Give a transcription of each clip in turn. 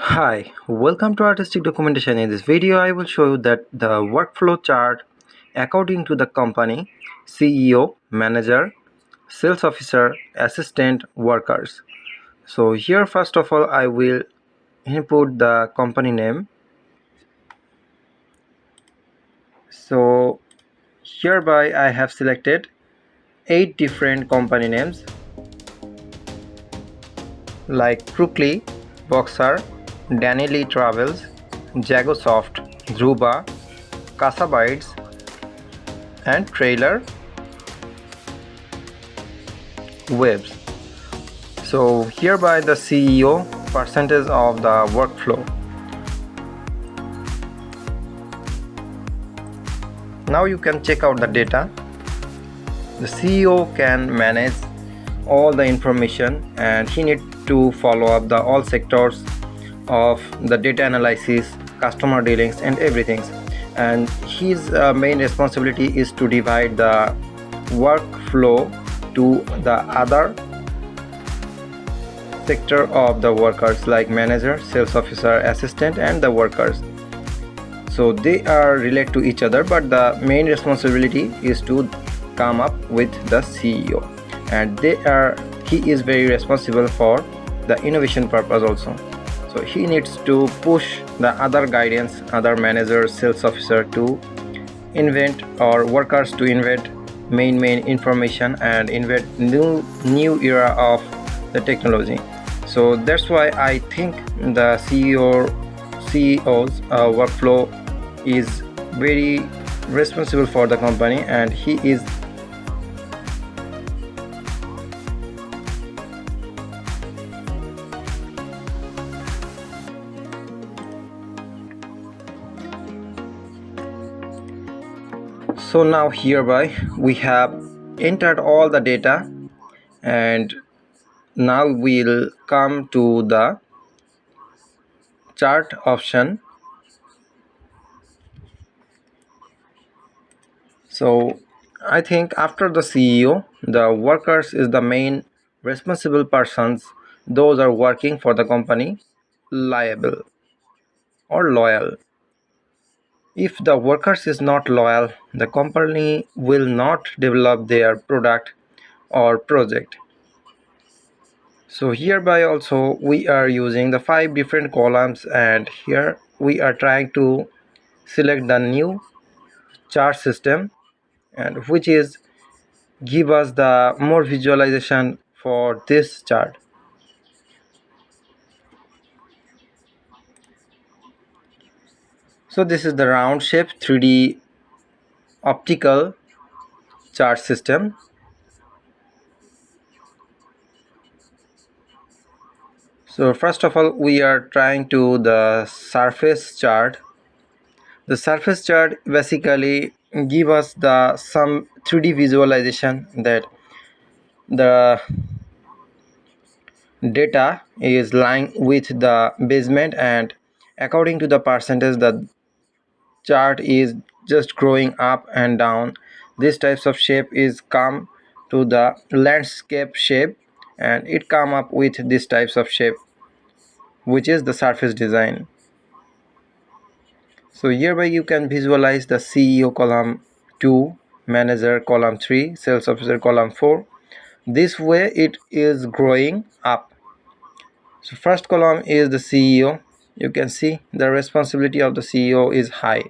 Hi, welcome to Artistic Documentation. In this video, I will show you that the workflow chart according to the company, CEO, manager, sales officer, assistant, workers. So here first of all, I will input the company name. So hereby I have selected 8 different company names like Crookley, Boxer, Danny Travels, Jagosoft, Dhruba, Casabites, and Trailer Webs. So hereby the CEO percentage of the workflow. Now you can check out the data. The CEO can manage all the information and he need to follow up the all sectors of the data analysis, customer dealings and everything. And his main responsibility is to divide the workflow to the other sector of the workers like manager, sales officer, assistant and the workers. So they are related to each other, but the main responsibility is to come up with the CEO, and he is very responsible for the innovation purpose also. So he needs to push the other guidance, other manager, sales officer to invent, or workers to invent main information and invent new era of the technology. So that's why I think the CEO's workflow is very responsible for the company, and he is so now hereby we have entered all the data, and now we'll come to the chart option. So I think after the CEO, the workers is the main responsible persons. Those are working for the company, liable or loyal. If the workers is not loyal, the company will not develop their product or project. So hereby also we are using the 5 different columns, and here we are trying to select the new chart system, and which is give us the more visualization for this chart. So this is the round shape 3D optical chart system. So first of all we are trying to the surface chart. The surface chart basically give us the some 3D visualization that the data is lying with the basement, and according to the percentage the chart is just growing up and down. These types of shape is come to the landscape shape, and it come up with these types of shape, which is the surface design. So hereby you can visualize the CEO column 2, manager column 3, sales officer column 4. This way it is growing up. So first column is the CEO. You can see the responsibility of the CEO is high,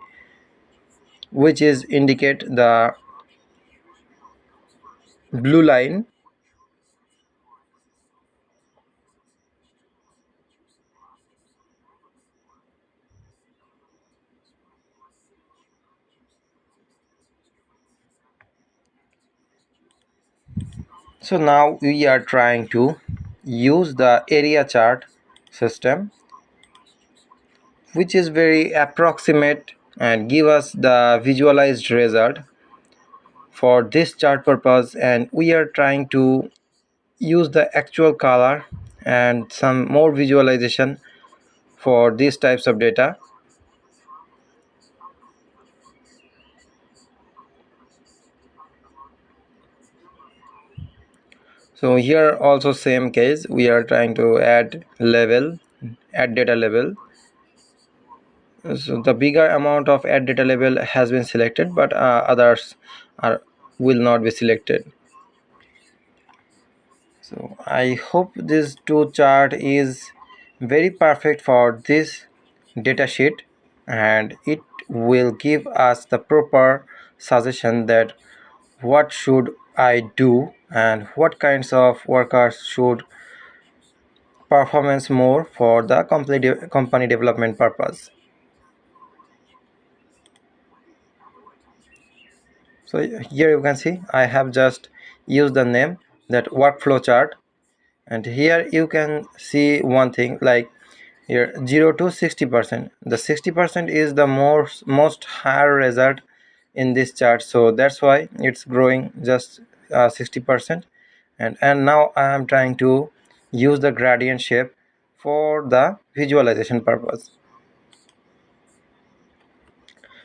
which is indicate the blue line. So now we are trying to use the area chart system, which is very approximate and give us the visualized result for this chart purpose. And we are trying to use the actual color and some more visualization for these types of data. So here also same case, we are trying to add level add data label. So the bigger amount of add data label has been selected, but others are will not be selected. So I hope this two chart is very perfect for this data sheet, and it will give us the proper suggestion that what should I do and what kinds of workers should performance more for the company development purpose. So here you can see I have just used the name that workflow chart, and here you can see one thing like here 0 to 60%. The 60% is the most higher result in this chart, so that's why it's growing just 60%. And now I am trying to use the gradient shape for the visualization purpose.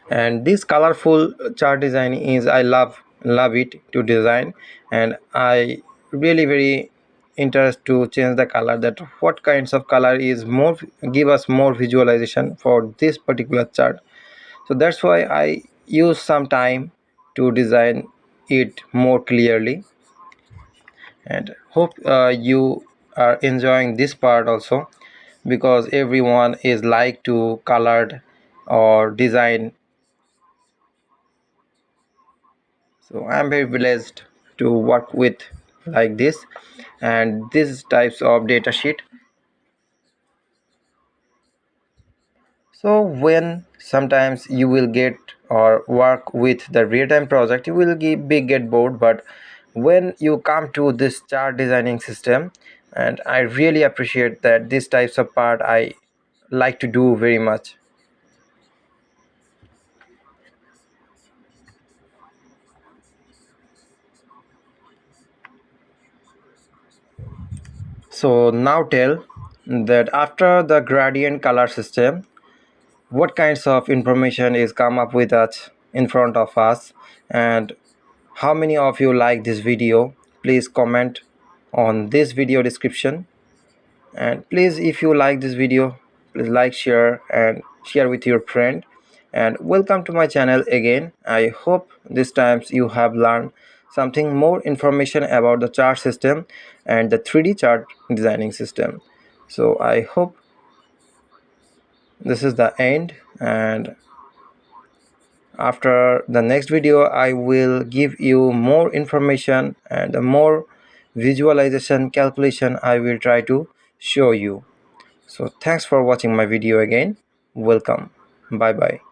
And this colorful chart design is I love it to design, and I really very interest to change the color, that what kinds of color is more give us more visualization for this particular chart. So that's why I use some time to design it more clearly, and hope you are enjoying this part also, because everyone is like to colored or design. So I'm very blessed to work with like this and these types of data sheet. So when sometimes you will get or work with the real-time project, you will get bored, but when you come to this chart designing system, and I really appreciate that these types of part I like to do very much. So now tell that after the gradient color system, what kinds of information is come up with us in front of us, and how many of you like this video. Please comment on this video description, and please, if you like this video, please like, share and share with your friend. And welcome to my channel again. I hope this times you have learned something more information about the chart system and the 3D chart designing system. So I hope this is the end, and after the next video I will give you more information and more visualization calculation I will try to show you. So thanks for watching my video again. Welcome. Bye bye.